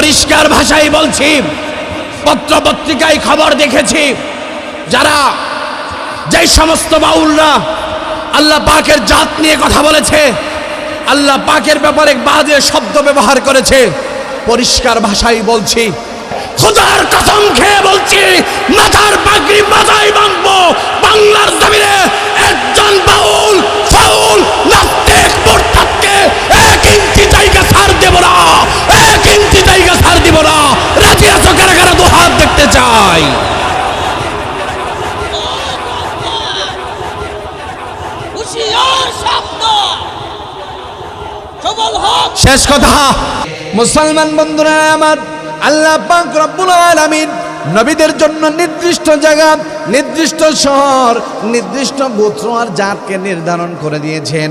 পরিষ্কার ভাষায় বলছি, পত্র পত্রিকায় খবর দেখেছি, যারা যে সমস্ত বাউলরা আল্লাহ পাকের জাত নিয়ে কথা বলেছে, আল্লাহ পাকের ব্যাপারে বাজে শব্দ ব্যবহার করেছে, পরিষ্কার ভাষায় বলছি, খোদার কসম খেয়ে বলছি, মাথার পাগড়ি মাথায় বাঁধবো। বাংলার জমিনে একজন বাউল ফাউল নাস্তিক মুরতাদকে 1 ইঞ্চি জায়গা ছাড় দেব না, 1 ইঞ্চি জায়গা ছাড় দেব না। রাজি আছো কারা কারা? 2 হাত দেখতে চাই। শেষ কথা, মুসলমান বন্ধুরা আমার, আল্লাহ পাক রব্বুল আলামিন নবীদের জন্য নির্দিষ্ট জায়গা, নির্দিষ্ট শহর, নির্দিষ্ট গোত্র আর জাতকে নির্ধারণ করে দিয়েছেন।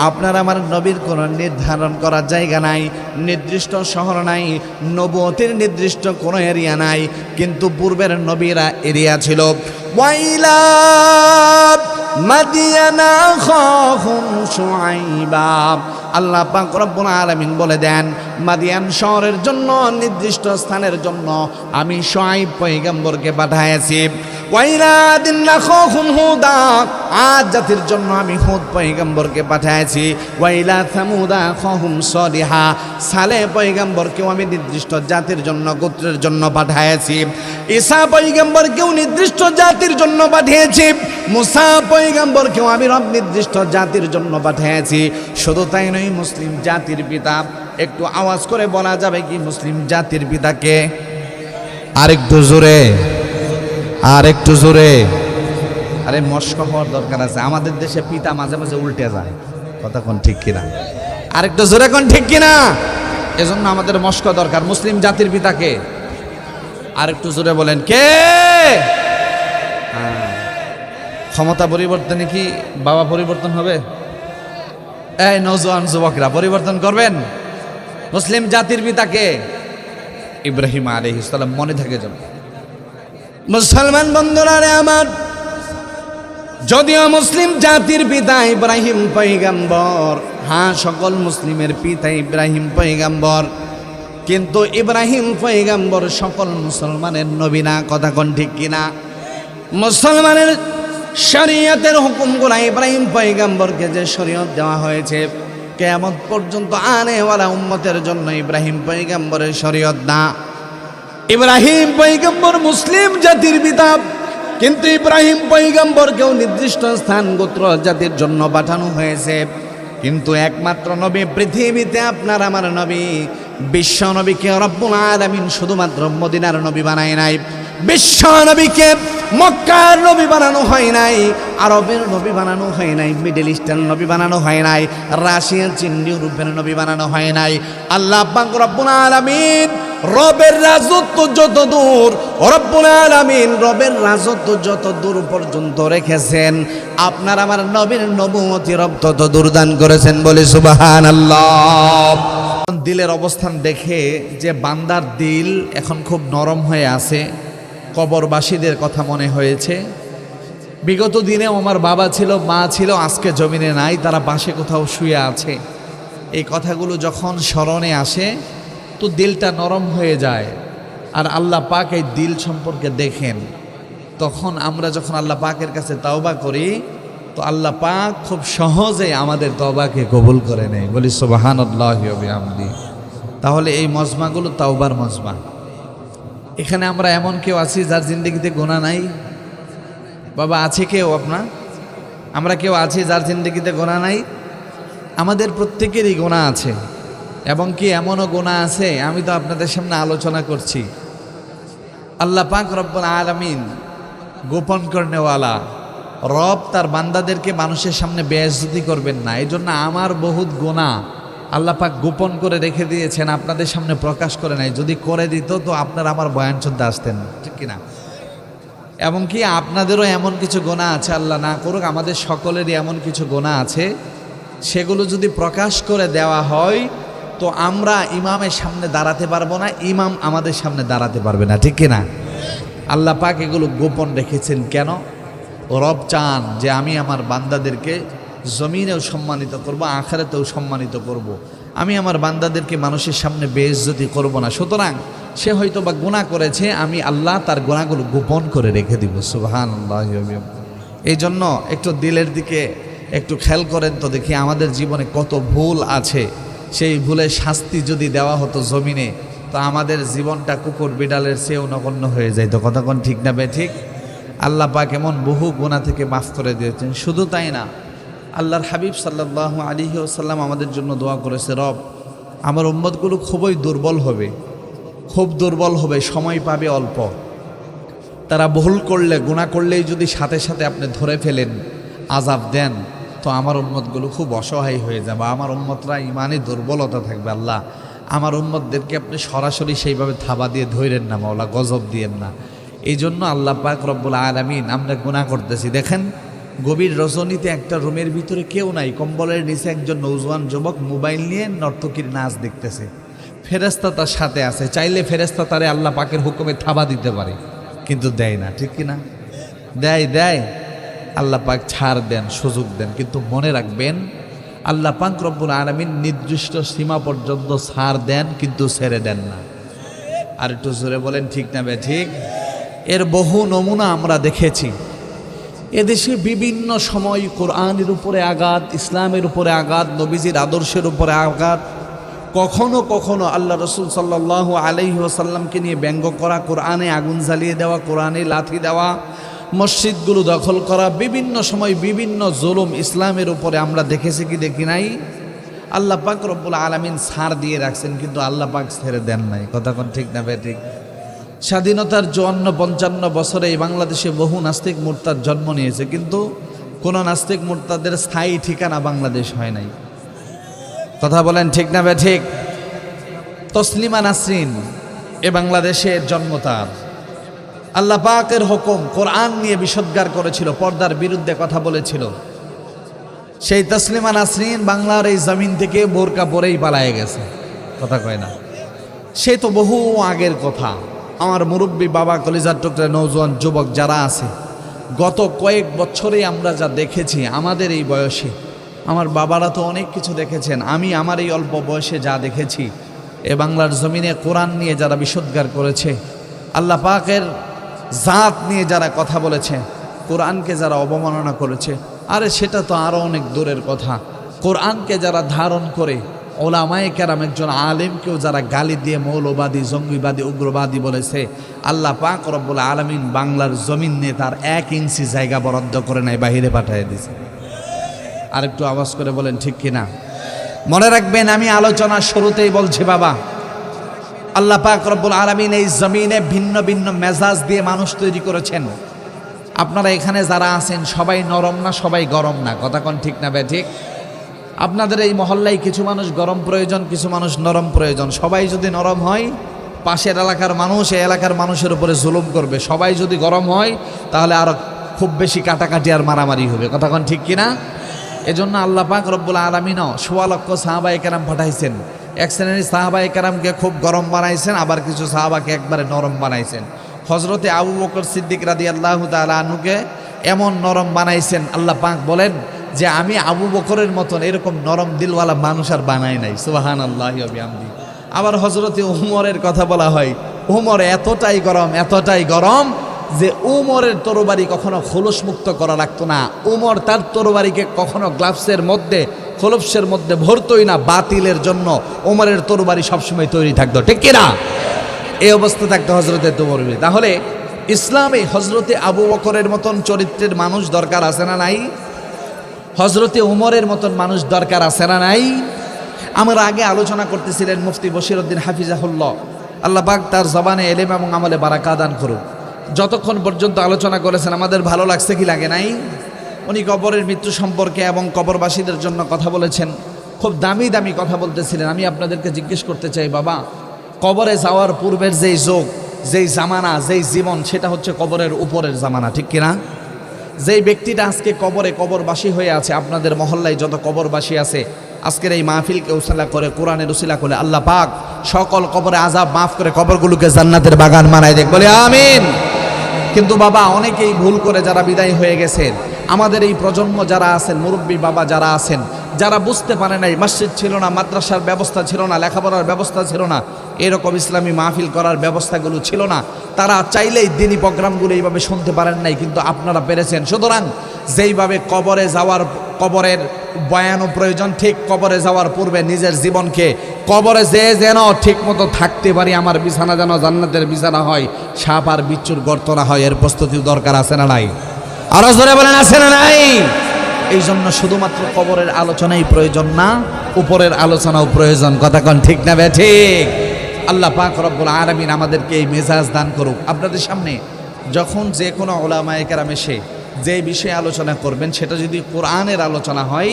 আপনার আমার নবীর কোনো নির্ধারণ করার জায়গা নাই, নির্দিষ্ট শহর নাই, নবুয়তের নির্দিষ্ট কোনো এরিয়া নাই। কিন্তু পূর্বের নবীরা এরিয়া ছিল। ওয়াইলা মাদিয়ানা আখাহুম শুআইবা, আল্লাহ পাক রব্বুল আলামিন বলে দেন, মাদিয়ান শহরের জন্য, নির্দিষ্ট স্থানের জন্য আমি শুআইব পয়গম্বরকে পাঠাইছি। ওয়াইলাদিন আখাহুম হুদা, আদ জাতির জন্য আমি হুদ পয়গম্বরকে পাঠাইছি। ওয়াইলা সামুদা আখাহুম সালিহা, সালেহ পয়গম্বরকেও আমি নির্দিষ্ট জাতির জন্য, গোত্রের জন্য পাঠাইছি। ঈসা পয়গম্বরকেও নির্দিষ্ট জাতির জন্য পাঠিয়েছি। মুসা পয়গম্বরকেও আমি রব নির্দিষ্ট জাতির জন্য পাঠিয়েছি। শুধু তাই নয়, মুসলিম জাতির পিতা, একটু আওয়াজ করে বলা যাবে কি মুসলিম জাতির পিতাকে? আরেকটু জোরে, আরেকটু জোরে। আরে মস্ক হওয়ার দরকার আছে। আমাদের দেশে পিতা মাঝে মাঝে উল্টে যায়, কথা কোন ঠিক কিনা? আরেকটু জোরে কোন ঠিক কিনা? এজন্য আমাদের মস্ক দরকার। মুসলিম জাতির পিতাকে আরেকটু জোরে বলেন, কে? ক্ষমতা পরিবর্তনে কি বাবা পরিবর্তন হবে? এই নওজোয়ান যুবকরা পরিবর্তন করবেন। মুসলিম জাতির পিতাকে ইব্রাহিম আলাইহিস সালাম, মনে থাকে যেন। মুসলমান বন্ধুরা আমার, যদিও মুসলিম জাতির পিতা ইব্রাহিম পয়গম্বর, হ্যাঁ সকল মুসলিমের পিতা ইব্রাহিম পয়গম্বর, কিন্তু ইব্রাহিম পয়গম্বর সকল মুসলমানের নবী না, কথা কোন ঠিক কিনা? মুসলমানের শরীয়তের হুকুমগুলো ইব্রাহিম পয়গম্বরকে যে শরীয়ত দেওয়া হয়েছে, কিয়ামত পর্যন্ত আনেওয়ালা উম্মতের জন্য ইব্রাহিম পয়গম্বরের শরীয়ত না। ইব্রাহিম পয়গম্বর মুসলিম জাতির পিতা, কিন্তু ইব্রাহিম পয়গম্বরকেও নির্দিষ্ট স্থান, গোত্র, জাতির জন্য পাঠানো হয়েছে। কিন্তু একমাত্র নবী পৃথিবীতে, আপনার আমার নবী, বিশ্ব নবীকে রব্বুল আলামিন শুধুমাত্র মদিনার নবী বানায় নাই। বিশ্ব নবীকে মক্কার নবী বানানো হয় নাই, আরবের নবী বানানো হয় নাই, মিডল ইস্টার্ন নবী বানানো হয় নাই, রাশিয়া, চীন, ইউরোপের নবী বানানো হয় নাই। আল্লাহ পাক রব্বুল আলামিন রবের রাজত্ব যত দূর, রব্বুল আলামিন রবের রাজত্ব যত দূর পর্যন্ত রেখেছেন, আপনার আমার নবীর নবুয়তি রব তত দূর দান করেছেন, বলে সুবহানাল্লাহ। দিলের অবস্থান দেখে যে বান্দার দিল এখন খুব নরম হয়ে আছে, কবরবাসীদের কথা মনে হয়েছে। বিগত দিনে আমার বাবা ছিল, মা ছিল, আজকে জমিনে নাই, তারা পাশে কোথাও শুয়ে আছে। এই কথাগুলো যখন স্মরণে আসে তো দিলটা নরম হয়ে যায়। আর আল্লাহ পাক এই দিল সম্পর্কে দেখেন, তখন আমরা যখন আল্লাহ পাকের কাছে তওবা করি, তো আল্লাহ পাক খুব সহজে আমাদের তওবাকে কবুল করে নেয়, বলি সুবহানাল্লাহি ওয়া বিহামদিহি। তাহলে এই মজমাগুলো তওবার মজমা। এখানে আমরা এমন কেউ আছি যার জিন্দেগিতে গুনাহ নাই? বাবা আছে কেউ? আপনার আমরা কেউ আছি যার জিন্দেগিতে গুনাহ নাই? আমাদের প্রত্যেকেরই গুনাহ আছে, এবং কি এমনও গুনাহ আছে আমি তো আপনাদের সামনে আলোচনা করছি। আল্লাহ পাক রব্বুল আলামিন গোপন করনেওয়ালা রব, তার বান্দাদেরকে মানুষের সামনে বেইজ্জতি করবেন না। এই জন্য আমার বহুত গুনাহ আল্লাহ পাক গোপন করে রেখে দিয়েছেন, আপনাদের সামনে প্রকাশ করে নাই। যদি করে দিত তো আপনারা আমার বয়ান শুনতে আসতেন, ঠিক কিনা? এবং কি আপনাদেরও এমন কিছু গুনাহ আছে, আল্লাহ না করুক, আমাদের সকলেরই এমন কিছু গুনাহ আছে, সেগুলো যদি প্রকাশ করে দেওয়া হয় তো আমরা ইমামের সামনে দাঁড়াতে পারবো না, ইমাম আমাদের সামনে দাঁড়াতে পারবে না, ঠিক কিনা? আল্লাহ পাক এগুলো গোপন রেখেছেন কেন? রব চান যে আমি আমার বান্দাদেরকে জমিনেও সম্মানিত করব, আখিরাতেও সম্মানিত করব। আমি আমার বান্দাদেরকে মানুষের সামনে বেইজ্জতি করব না। সুতরাং সে হয়তো বা গুনাহ করেছে, আমি আল্লাহ তার গুনাহগুলো গোপন করে রেখে দিব। সুবহানাল্লাহ। এই জন্য একটু দিলের দিকে একটু খেয়াল করেন তো দেখি, আমাদের জীবনে কত ভুল আছে। সেই ভুলের শাস্তি যদি দেওয়া হতো জমিনে, তো আমাদের জীবনটা কুকুর বিড়ালের চেয়েও নগণ্য হয়ে যাইতো। কথা কোন ঠিক না বে ঠিক? আল্লাহ পাক এমন বহু গুনাহ থেকে মাফ করে দিয়েছেন। শুধু তাই না, আল্লাহর হাবিব সাল্লাল্লাহু আলাইহি ওয়াসাল্লাম আমাদের জন্য দোয়া করেছে, রব আমার উম্মতগুলো খুবই দুর্বল হবে, খুব দুর্বল হবে, সময় পাবে অল্প। তারা ভুল করলে, গুনাহ করলেই যদি সাথে সাথে আপনি ধরে ফেলেন, আযাব দেন, তো আমার উম্মতগুলো খুব অসহায় হয়ে যাবে, আমার উম্মতরা ইমানে দুর্বলতা থাকবে। আল্লাহ আমার উম্মতদেরকে আপনি সরাসরি সেইভাবে থাবা দিয়ে ধইরেন না মাওলা, গজব দিয়েন না। এই জন্য আল্লাহ পাক রব্বুল আলামিন, আমরা গুনাহ করতেছি, দেখেন গভীর রজনীতে একটা রুমের ভিতরে কেউ নাই, কম্বলের নিচে একজন নৌজওয়ান যুবক মোবাইল নিয়ে নর্তকীর নাচ দেখতেছে, ফেরেশতা তার সাথে আছে, চাইলে ফেরেশতা তারে আল্লাহ পাকের হুকুমে থাবা দিতে পারে, কিন্তু দেয় না। ঠিক কিনা? দেয় আল্লাহ পাক ছাড় দেন, সুযোগ দেন, কিন্তু মনে রাখবেন আল্লাহ পাক রব্বুল আলামিন নির্দিষ্ট সীমা পর্যন্ত ছাড় দেন, কিন্তু ছেড়ে দেন না। আর একটু জোরে বলেন ঠিক না বে ঠিক? এর বহু নমুনা আমরা দেখেছি। এদেশে বিভিন্ন সময় কোরআনের উপরে আঘাত, ইসলামের উপরে আঘাত, নবীজির আদর্শের উপরে আঘাত, কখনো কখনো আল্লাহ রসুল সাল্লাল্লাহু আলাইহি ওয়াসাল্লামকে নিয়ে ব্যঙ্গ করা, কোরআনে আগুন জ্বালিয়ে দেওয়া, কোরআনে লাথি দেওয়া, মসজিদগুলো দখল করা, বিভিন্ন সময় বিভিন্ন জুলুম ইসলামের উপরে আমরা দেখেছি কি দেখি নাই? আল্লাহ পাক রব্বুল আলামিন ছাড় দিয়ে রাখছেন, কিন্তু আল্লাহ পাক ছেড়ে দেন নাই। কথা কোন ঠিক না বে ঠিক? স্বাধীনতার 54-55 বছরে এই বাংলাদেশে বহু নাস্তিক মুরতাদ জন্ম নিয়েছে, কিন্তু কোন নাস্তিক মুরতাদের স্থায়ী ঠিকানা বাংলাদেশ হয় নাই। কথা বলেন ঠিক না বে ঠিক? তসলিমা নাসরিন এ বাংলাদেশের জন্ম তার। আল্লাহ পাকের হুকুম, কোরআন নিয়ে বিষোদ্গার করেছিল, পর্দার বিরুদ্ধে কথা বলেছিল। সেই তসলিমা নাসরিন বাংলার এই জমিন থেকে বোরকা পরেই পালায়ে গেছে। কথা কয় না? সে তো বহু আগের কথা। আমার মুরব্বী বাবা, কলিজার টুকরা নওজোয়ান যুবক যারা আছে, গত কয়েক বছরে আমরা যা দেখেছি, আমাদের এই বয়সে, আমার বাবারা তো অনেক কিছু দেখেছেন, আমি আমার এই অল্প বয়সে যা দেখেছি, এ বাংলার জমিনে কোরআন নিয়ে যারা বিষোদ্গার করেছে, আল্লাহ পাকের জাত নিয়ে যারা কথা বলেছে, কোরআনকে যারা অবমাননা করেছে, আরে সেটা তো আরও অনেক দূরের কথা। কোরআনকে যারা ধারণ করে, ওলামায়ে কেরাম, একজন আলেমকেও যারা গালি দিয়ে মৌলবাদী, জঙ্গিবাদী, উগ্রবাদী বলেছে, আল্লাহ পাক রব্বুল আলামিন বাংলার জমিন নিয়ে তার 1 ইঞ্চি জায়গা বরাদ্দ করে নাই, বাহিরে পাঠিয়ে দিয়েছে। আর একটু আওয়াজ করে বলেন ঠিক কিনা? মনে রাখবেন, আমি আলোচনার শুরুতেই বলছি বাবা, আল্লাহ পাক রব্বুল আলামিন এই জমিনে ভিন্ন ভিন্ন মেজাজ দিয়ে মানুষ তৈরি করেছেন। আপনারা এখানে যারা আছেন সবাই নরম না, সবাই গরম না। কথা কোন ঠিক না বে ঠিক? আপনাদের এই মহল্লায় কিছু মানুষ গরম প্রয়োজন, কিছু মানুষ নরম প্রয়োজন। সবাই যদি নরম হয়, পাশের এলাকার মানুষ এই এলাকার মানুষের উপরে জুলুম করবে। সবাই যদি গরম হয়, তাহলে আরো খুব বেশি কাটাকাটি আর মারামারি হবে। কথা কোন ঠিক কিনা? এজন্য আল্লাহ পাক রব্বুল আলামিনও ১৬ লক্ষ সাহাবায়ে কেরাম পাঠাইছেন। এক শ্রেণীর সাহাবায়ে কেরামকে খুব গরম বানাইছেন, আবার কিছু সাহাবাকে একবারে নরম বানাইছেন। হযরতে আবু বকর সিদ্দিক রাদিয়াল্লাহু তাআলা আনহুকে এমন নরম বানাইছেন, আল্লাহ পাক বলেন যে আমি আবু বকরের মতন এরকম নরম দিলওয়ালা মানুষ আর বানাই নাই। সুবহানাল্লাহি ওয়া বিহামদিহি। আবার হযরতে উমরের কথা বলা হয়, উমর এতটাই গরম যে উমরের তরবারি কখনো খোলস মুক্ত করা লাগতো না। উমর তার তরবারিকে কখনো গ্লাভসের মধ্যে, খোলসের মধ্যে ভরতই না, বাতিলের জন্য উমরের তরবারি সবসময় তৈরি থাকতো। ঠিক কিনা? এই অবস্থা থাকতো হযরতে উমর। তাহলে ইসলামে হযরতে আবু বকরের মতন চরিত্রের মানুষ দরকার আছে না নাই? হযরতে উমরের মতন মানুষ দরকার আছে না নাই? আমরা আগে আলোচনা করতেছিলেন মুফতি বশিরউদ্দিন হাফিজাহুল্লাহ, আল্লাহ পাক তার জবানে ইলম এবং আমলে বারাকা দান করুন। যতক্ষণ পর্যন্ত আলোচনা করেছেন আমাদের ভালো লাগছে কি লাগে নাই? উনি কবরের মৃত্যু সম্পর্কে এবং কবরবাসীদের জন্য কথা বলেছেন, খুব দামি দামি কথা বলতেছিলেন। আমি আপনাদেরকে জিজ্ঞেস করতে চাই বাবা, কবরে যাওয়ার পূর্বের যেই যুগ, যেই জামানা, যেই জীবন, সেটা হচ্ছে কবরের উপরের জামানা। ঠিক কিনা? যেই ব্যক্তিটা আজকে কবরবাসী হয়ে আছে, আপনাদের মহল্লায় যত কবরবাসী আছে, আজকের এই মাহফিলকে উসিলা করে, কোরআনের উসিলা করে আল্লাহ পাক সকল কবরে আযাব মাফ করে কবরগুলোকে জান্নাতের বাগান বানায় দেখ, বলে আমিন। কিন্তু বাবা, অনেকেই ভুল করে যারা বিদায় হয়ে গেছেন, আমাদের এই প্রজন্ম যারা আছেন, মুরব্বী বাবা যারা আছেন, যারা বুঝতে পারে নাই, মসজিদ ছিল না, মাদ্রাসার ব্যবস্থা ছিল না, লেখাপড়ার ব্যবস্থা ছিল না, এরকম ইসলামী মাহফিল করার ব্যবস্থাগুলো ছিল না, তারা চাইলেই দিনী প্রোগ্রামগুলো এইভাবে শুনতে পারেন নাই, কিন্তু আপনারা পেরেছেন। সুতরাং যেইভাবে কবরের বয়ানও প্রয়োজন, ঠিক কবরে যাওয়ার পূর্বে নিজের জীবনকে কবরে যেন ঠিক মতো থাকতে পারি, আমার বিছানা যেন জান্নাতের বিছানা হয়, সাপ আর বিচ্ছুর গর্ত না হয়, এর প্রস্তুতির দরকার আছে না নাই? আরো জোরে বলেন, আছে না নাই? এই জন্য শুধুমাত্র কবরের আলোচনাই প্রয়োজন না, উপরের আলোচনাও প্রয়োজন। কথা কন ঠিক না ঠিক? আল্লাহ পাক রব্বুল আলামিন আমাদেরকে এই মেজাজ দান করুক। আপনাদের সামনে যখন যে কোনো উলামায়ে কেরাম এসে যে বিষয়ে আলোচনা করবেন, সেটা যদি কোরআনের আলোচনা হয়,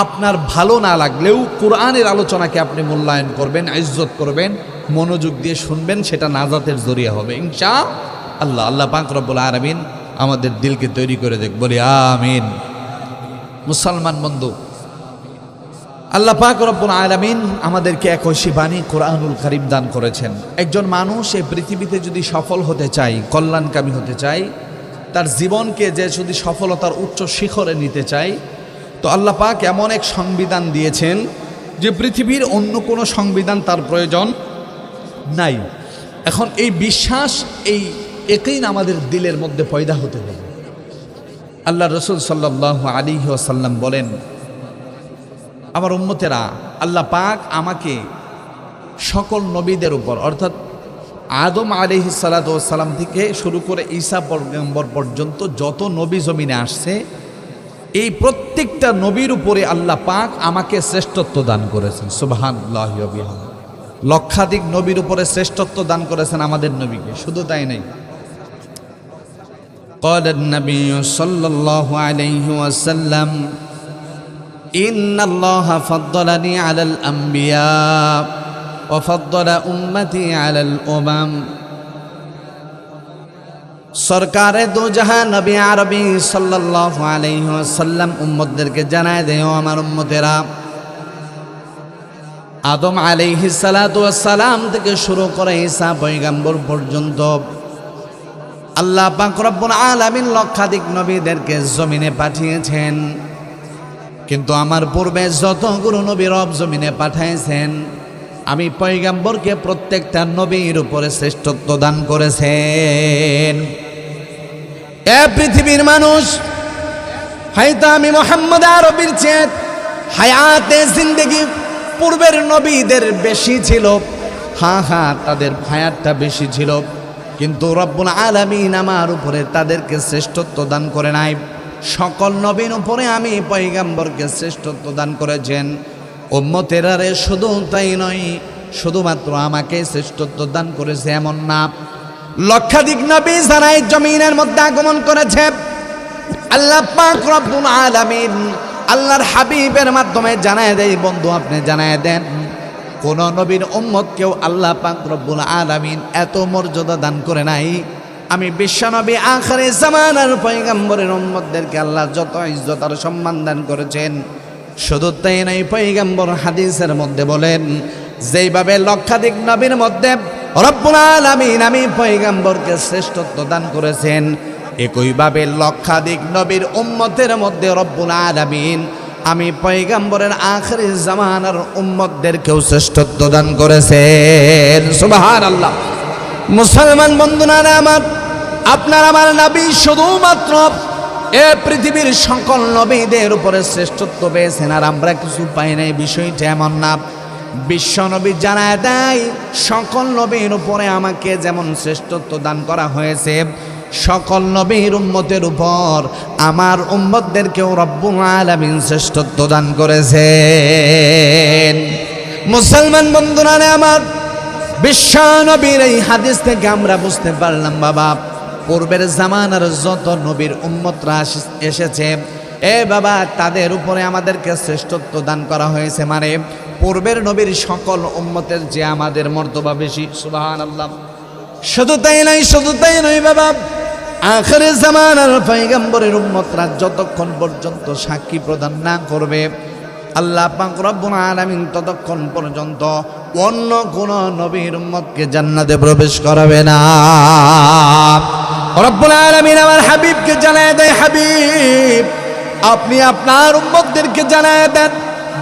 আপনার ভালো না লাগলেও কোরআনের আলোচনাকে আপনি মূল্যায়ন করবেন, ইজ্জত করবেন, মনোযোগ দিয়ে শুনবেন, সেটা নাজাতের জরিয়া হবে ইনশাআল্লাহ। আল্লাহ পাক রব্বুল আলামিন আমাদের দিলকে তৈরি করে দেখ, বলি আমিন। মুসলমান বন্ধু, আল্লাহ পাক রব্বুল আলামিন আমাদেরকে এক ঐশী বাণী কোরআনুল কারীম দান করেছেন। একজন মানুষ এই পৃথিবীতে যদি সফল হতে চায়, কল্যাণকামী হতে চায়, তার জীবনকে যে যদি সফলতার উচ্চ শিখরে নিতে চায়, তো আল্লাহ পাক এমন এক সংবিধান দিয়েছেন যে পৃথিবীর অন্য কোনো সংবিধান তার প্রয়োজন নাই। এখন এই বিশ্বাস, এই ইয়াকিন আমাদের দিলের মধ্যে পয়দা হতে হবে। আল্লাহ রাসূল সাল্লাল্লাহু আলাইহি ওয়াসাল্লাম বলেন, আমার উম্মতেরা, আল্লাহ পাক আমাকে সকল নবীদের উপর, অর্থাৎ আদম আলাইহিস সালাতু ওয়াস সালাম থেকে শুরু করে ঈসা পয়গম্বর পর্যন্ত যত নবী জমিনে আসছে, এই প্রত্যেকটা নবীর উপরে আল্লাহ পাক আমাকে শ্রেষ্ঠত্ব দান করেছেন। সুবহানাল্লাহি ওয়া বিহামদিহি। লক্ষাধিক নবীর উপরে শ্রেষ্ঠত্ব দান করেছেন আমাদের নবীকে। শুধু তাই নাই, قال النبي صلى الله عليه وسلم إن الله فضلني على الأنبياء وفضل أمتي على الأمم। সরকার দু জাহান নবী আরবি সাল্লাল্লাহু আলাইহি ওয়াসাল্লাম উম্মতদেরকে জানায় দেও, আমার উম্মতেরা, আদম আলাইহিস সালাতু ওয়াস সালাম থেকে শুরু করে ঈসা পয়গম্বর পর্যন্ত আল্লাহ পাক রব্বুল আলামিন লক্ষাধিক নবীদেরকে জমিনে পাঠিয়েছেন, কিন্তু আমার পূর্বে যতগুলো নবী রব জমিনে পাঠাইছেন, আমি পয়গম্বরকে প্রত্যেকটা নবীর উপরে শ্রেষ্ঠত্ব দান করেছেন। এ পৃথিবীর মানুষ, হয়তো আমি মুহাম্মদ আরবির চেয়ে হায়াতে জিন্দেগি পূর্বের নবীদের বেশি ছিল, হ্যাঁ তাদের হায়াতটা বেশি ছিল, কিন্তু রব্বুল আলামিন আমার উপরে তাদেরকে শ্রেষ্ঠত্ব দান করে নাই। সকল নবীর উপরে আমি পয়গম্বরকে শ্রেষ্ঠত্ব দান করেছেন। উম্মতেরা রে, শুধু তাই নয়, শুধুমাত্র আমাকে শ্রেষ্ঠত্ব দান করেছে এমন না, লক্ষাধিক নবী যারা এই জমিনের মধ্যে আগমন করেছে, আল্লাহ পাক রব্বুল আলামিন আল্লাহর হাবিবের মাধ্যমে জানায় দেয়, বন্ধু আপনি জানায় দেন, কোন নবীর উম্মতকেও আল্লাহ পাক রব্বুল আলামিন এত মর্যাদা দান করে নাই। আমি বিশ্বনবী আখিরে জামানার পয়গম্বরের উম্মতদেরকে আল্লাহ যত ইজ্জত আর সম্মান দান করেছেন, শুধু তাই নয়, পয়গম্বর হাদিসের মধ্যে বলেন, যেইভাবে লক্ষাধিক নবীর মধ্যে রব্বুল আলামিন আমি পয়গম্বরকে শ্রেষ্ঠত্ব দান করেছেন, একইভাবে লক্ষাধিক নবীর উম্মতের মধ্যে রব্বুল আলামিন আমি পয়গম্বরের আখিরি জামানার উম্মতদেরকেও শ্রেষ্ঠত্ব দান করেছেন। সুবহানাল্লাহ। মুসলমান বন্ধুরা আমার, আপনার আমার নবী শুধুমাত্র এ পৃথিবীর সকল নবীদের উপরে শ্রেষ্ঠত্ব পেয়েছেন, আর আমরা কিছু পাই নাই, বিষয়টা এমন না। বিশ্ব নবী জানায় দেয়, সকল নবীর উপরে আমাকে যেমন শ্রেষ্ঠত্ব দান করা হয়েছে, সকল নবীর উম্মতের উপর আমার উম্মতদেরকেও রব্বুল আলামিন শ্রেষ্ঠত্ব দান করেছেন। মুসলমান বন্ধুরা আমার, বিশ্ব নবীর এই হাদিস থেকে আমরা বুঝতে পারলাম, বাবা, পূর্বের জামানার যত নবীর উম্মতরা এসেছে, এ বাবা, তাদের উপরে আমাদেরকে শ্রেষ্ঠত্ব দান করা হয়েছে, মানে পূর্বের নবীর সকল উম্মতের যে আমাদের মর্তবা বেশি। সুবহানাল্লাহ। শুধু তাই নয় বাবা, আখিরে জামানার পয়গম্বরের উম্মতরা যতক্ষণ পর্যন্ত সাক্ষী প্রদান না করবে, আল্লাহ পাক রব্বুল আলামিন ততক্ষণ পর্যন্ত অন্য কোন নবীর উম্মতকে জান্নাতে প্রবেশ করাবে না। রব্বুল আলামিন আমার হাবিবকে জানায় দেয়, হাবিব, আপনি আপনার উম্মতদেরকে জানায় দেন,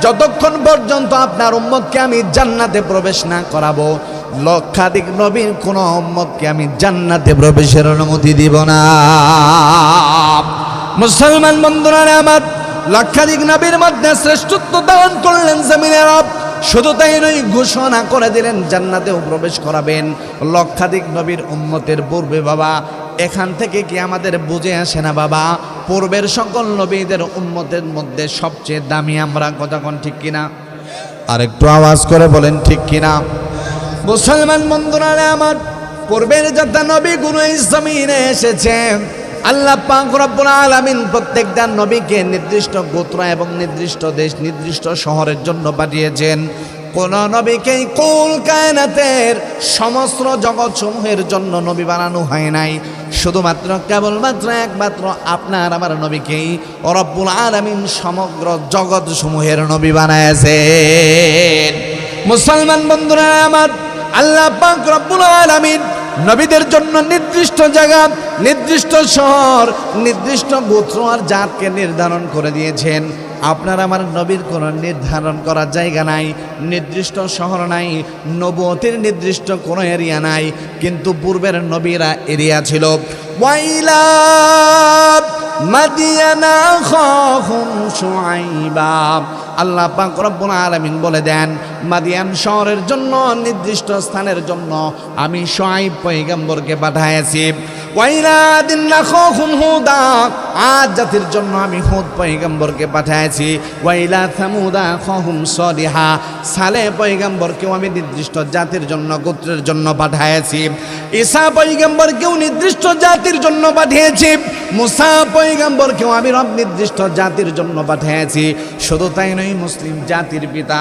যতক্ষণ পর্যন্ত আপনার উম্মতকে আমি জান্নাতে প্রবেশ না করাবো, লক্ষাধিক নবীর কোন উম্মতকে আমি জান্নাতে প্রবেশের অনুমতি দিব না। মুসলমান বন্ধুরা আমার, লক্ষাধিক নবীর মধ্যে শ্রেষ্ঠত্ব দান করলেন জমিনের রব। শুধু তাই নয়, ঘোষণা করে দিলেন জান্নাতেও প্রবেশ করাবেন লক্ষাধিক নবীর উম্মতের পূর্বে। বাবা, এখান থেকে কি আমাদের বুঝে আসে না বাবা, পূর্বের সকল নবীদের উম্মতের মধ্যে সবচেয়ে দামি আমরা? কথা কোন ঠিক কিনা? আর একটু আওয়াজ করে বলেন ঠিক কিনা? মুসলমান বন্ধুরা আমার, পূর্বের যত নবীগুলো এই জমিনে এসেছে, আল্লাহ পাক রব্বুল আলামিন প্রত্যেকটা নবীকে নির্দিষ্ট গোত্র এবং নির্দিষ্ট দেশ, নির্দিষ্ট শহরের জন্য পাঠিয়েছেন। কোন নবীকে কুল কায়নাতের সমস্ত জগৎ সমূহের জন্য নবী বানানো হয় নাই। শুধুমাত্র কেবলমাত্র একমাত্র আপনার আমার নবীকেই রব্বুল আলামিন সমগ্র জগৎ সমূহের নবী বানায়েছেন। মুসলমান বন্ধুরা আমার, আল্লাহ পাক রব্বুল আলামিন নবীদের জন্য নির্দিষ্ট জায়গা, নির্দিষ্ট শহর, নির্দিষ্ট গোত্র আর জাতকে নির্ধারণ করে দিয়েছেন। আপনার আমার নবীর কোনো নির্ধারণ করার জায়গা নাই, নির্দিষ্ট শহর নাই, নবুয়তের নির্দিষ্ট কোনো এরিয়া নাই। কিন্তু পূর্বের নবীরা এরিয়া ছিল। ওয়াইলা মাদিয়ানা আখাহুম শুআইবা, আল্লাহ পাক রব্বুল আলামিন বলে দেন, মাদিয়ান শহরের জন্য, নির্দিষ্ট স্থানের জন্য আমি শুআইব পয়গম্বরকে পাঠাইছি। ওয়াইলাদিন আখাহুম হুদা, আদ জাতির জন্য আমি হুদ পয়গম্বরকে পাঠাইছি। ওয়াইলা সামুদা আখাহুম সালিহা, সালেহ পয়গম্বরকেও আমি নির্দিষ্ট জাতির জন্য, গোত্রের জন্য পাঠাইছি। ঈসা পয়গম্বরকেও নির্দিষ্ট জাতির জন্য পাঠিয়েছি। মুসা পয়গম্বরকেও আমি রব নির্দিষ্ট জাতির জন্য পাঠিয়েছি। শুধু তাই নয়, মুসলিম জাতির পিতা,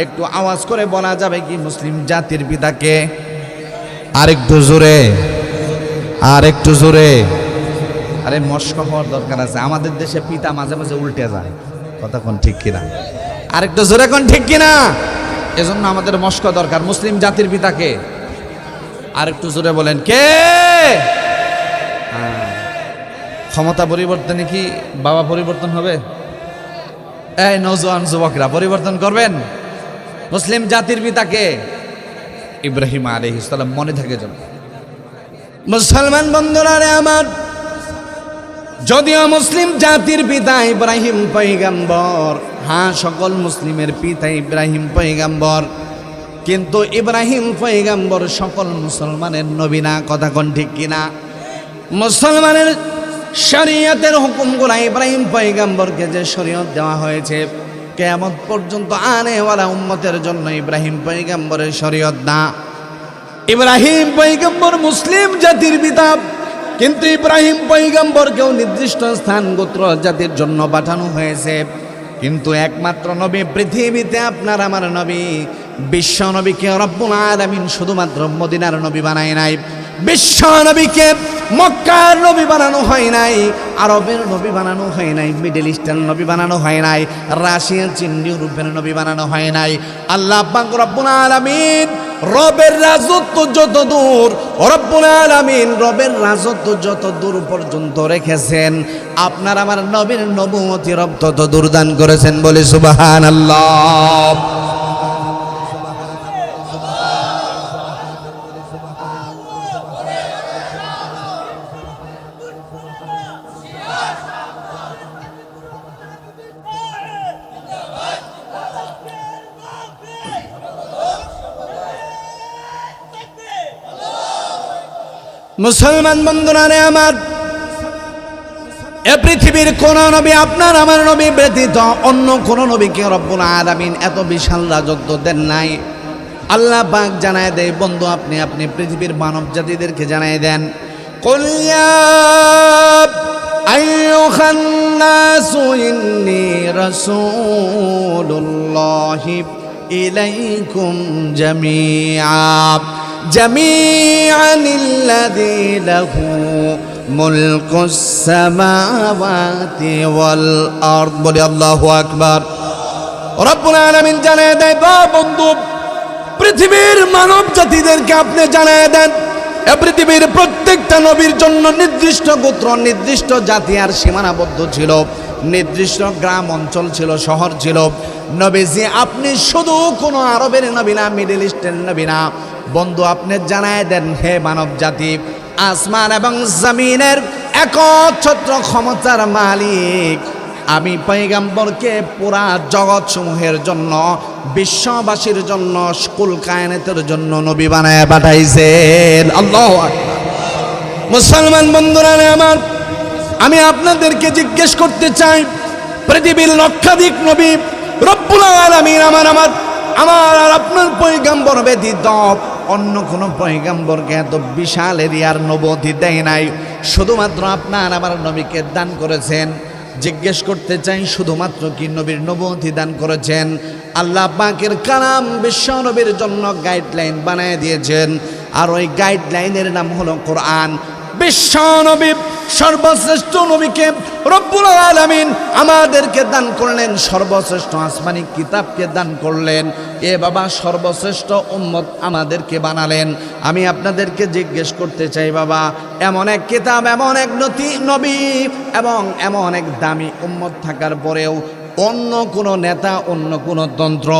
একটু আওয়াজ করে বলা যাবে কি মুসলিম জাতির পিতাকে? আরেকটু জোরে, আর একটু জোরে। আরে মস্ক হওয়ার দরকার আছে। আমাদের দেশে পিতা মাঝে মাঝে উল্টে যায়। কথা কোন ঠিক কিনা? আরেকটু জোরে কোন ঠিক কিনা? এজন্য আমাদের মস্ক দরকার। মুসলিম জাতির পিতাকে আরেকটু জোরে বলেন, কে? ক্ষমতা পরিবর্তনে কি বাবা পরিবর্তন হবে? এই নওজোয়ান যুবকরা পরিবর্তন করবেন। মুসলিম জাতির পিতাকে ইব্রাহিম আলাইহিস সালাম, মনে থাকে যেন। মুসলমান বন্ধুরা আমার, যদিও মুসলিম জাতির পিতা ইব্রাহিম পয়গম্বর, হ্যাঁ সকল মুসলিমের পিতা ইব্রাহিম পয়গম্বর, কিন্তু ইব্রাহিম পয়গম্বর সকল মুসলমানের নবী না। কথা কোন ঠিক কিনা? মুসলমানের শরীয়তের হুকুমগুলো ইব্রাহিম পয়গম্বরকে যে শরীয়ত দেওয়া হয়েছে, কিয়ামত পর্যন্ত আনেওয়ালা উম্মতের জন্য ইব্রাহিম পয়গম্বরের শরীয়ত না। ইব্রাহিম পয়গম্বর মুসলিম জাতির পিতা, কিন্তু ইব্রাহিম পয়গম্বরকেও নির্দিষ্ট স্থান, গোত্র, জাতির জন্য পাঠানো হয়েছে। কিন্তু একমাত্র নবী পৃথিবীতে আপনার আমার নবী, বিশ্ব নবীকে রব্বুল আলামিন শুধুমাত্র মদিনার নবী বানায় নাই। বিশ্ব নবীকে মক্কার নবী বানানো হয় নাই, আরবের নবী বানানো হয় নাই, মিডল ইস্টের নবী বানানো হয় নাই, রাশিয়া, চীন, ইউরোপের নবী বানানো হয় নাই। আল্লাহ পাক রব্বুল আলামিন রবের রাজত্ব যত দূর, রব্বুল আলামিন রবের রাজত্ব যত দূর পর্যন্ত রেখেছেন, আপনার আমার নবীর নবুয়তি রব তত দূর দান করেছেন। বলে সুবহানাল্লাহ। মুসলমান বন্ধুরা আমার, এ পৃথিবীর কোন নবী আপনার আমার নবী ব্যতীত অন্য কোন নবীকে রব্বুল আলামিন এত বিশাল রাজত্ব দেন নাই। আল্লাহ পাক জানায় দেয়, বন্ধু আপনি আপনি পৃথিবীর মানব জাতিদেরকে জানায় দেন, কুল ইয়া আইয়ুহান নাসু ইন্নী রাসূলুল্লাহি ইলাইকুম জামিআনিল্লাযী লাহু মুলকুস সামাওয়াতি ওয়াল আরদ। বলি আল্লাহু আকবার। রব্বুল আলামিন জানায় দেয়, বন্ধু পৃথিবীর মানব জাতিদেরকে আপনি জানায় দেন, এ পৃথিবীর প্রত্যেকটা নবীর জন্য নির্দিষ্ট গোত্র, নির্দিষ্ট জাতি আর সীমানাবদ্ধ ছিল, নির্দিষ্ট গ্রাম অঞ্চল ছিল, শহর ছিল। নবীজি আপনি শুধু কোনো আরবের নবী না, মিডল ইস্টের নবী না। বন্ধু আপনি জানায় দেন, হে মানব জাতি, আসমান এবং জমিনের একচ্ছত্র ক্ষমতার মালিক আমি পয়গম্বরকে পুরা জগৎ সমূহের জন্য, বিশ্ববাসীর জন্য, কুল কায়নাতের জন্য নবী বানায় পাঠাইছেন। আল্লাহু আকবার। মুসলমান বন্ধুরা আমার, আমি আপনাদেরকে জিজ্ঞেস করতে চাই, পৃথিবীর লক্ষাধিক নবী রব্বুল আলামিন আমার আর আপনার পয়গম্বর ব্যতীত অন্য কোন পয়গম্বরকে এত বিশাল এরিয়ার নবুয়ত দেয় নাই, শুধুমাত্র আপনার আমার নবীকে দান করেছেন। জিজ্ঞেস করতে চাই, শুধুমাত্র কি নবীর নবুয়ত দান করেছেন? আল্লাহ পাকের কালাম বিশ্ব নবীর জন্য গাইডলাইন বানিয়ে দিয়েছেন, আর ওই গাইডলাইনের নাম হলো কোরআন। বিশ্ব নবী সর্বশ্রেষ্ঠ নবীকে রব্বুল আলামিন আমাদেরকে দান করলেন, সর্বশ্রেষ্ঠ আসমানি কিতাবকে দান করলেন। এ বাবা, সর্বশ্রেষ্ঠ উম্মত আমাদেরকে বানালেন। আমি আপনাদেরকে জিজ্ঞেস করতে চাই বাবা, এমন এক কিতাব, এমন এক নবী এবং এমন এক দামি উম্মত থাকার পরেও অন্য কোনো নেতা, অন্য কোনো তন্ত্র,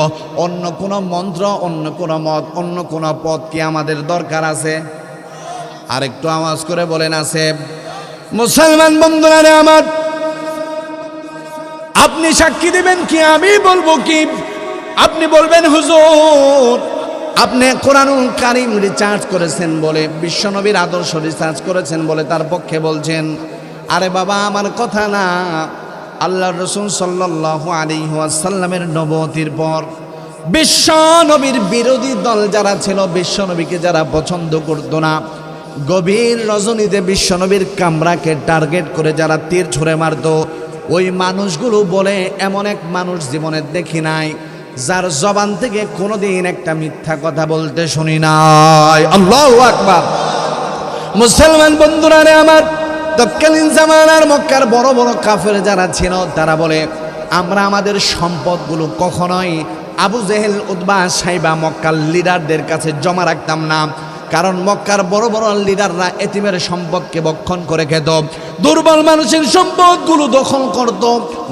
অন্য কোনো মন্ত্র, অন্য কোনো মত, অন্য কোনো পথ কি আমাদের দরকার আছে? আর একটু আওয়াজ করে বলেন, আছে? মুসলমান বন্ধুরা আমার, আপনি সাক্ষী দিবেন কি আমি বলবো কি? আপনি বলবেন হুজুর আপনি কোরআনুল কারীম রিসার্চ করেছেন বলে, বিশ্বনবীর আদর্শ রিসার্চ করেছেন বলে তার পক্ষে বলছেন। আরে বাবা, আমার কথা না, আল্লাহর রাসূল সাল্লাল্লাহু আলাইহি ওয়াসাল্লামের নবুয়তির পর বিশ্বনবীর বিরোধী দল যারা ছিল, বিশ্বনবীকে যারা পছন্দ করতো না, গভীর রজনীতে বিশ্বনবীর কামরাকে টার্গেট করে যারা তীর ছুঁড়ে মারত, ওই মানুষগুলো বলে এমন এক মানুষ জীবনে দেখি নাই যার জবান থেকে কোনোদিন একটা মিথ্যা কথা বলতে শুনি নাই। আল্লাহু আকবার। মুসলমান বন্ধুরা আমার, তৎকালীন জামানার মক্কার বড় বড় কাফের যারা ছিল তারা বলে, আমরা আমাদের সম্পদগুলো কখনোই আবু জেহেল, উতবা, সাইবা মক্কার লিডারদের কাছে জমা রাখতাম না, কারণ মক্কার বড় বড় লিডাররা এতিমের সম্পদকে ভক্ষণ করে খেত, দুর্বল মানুষের সম্পদগুলো দখল করত।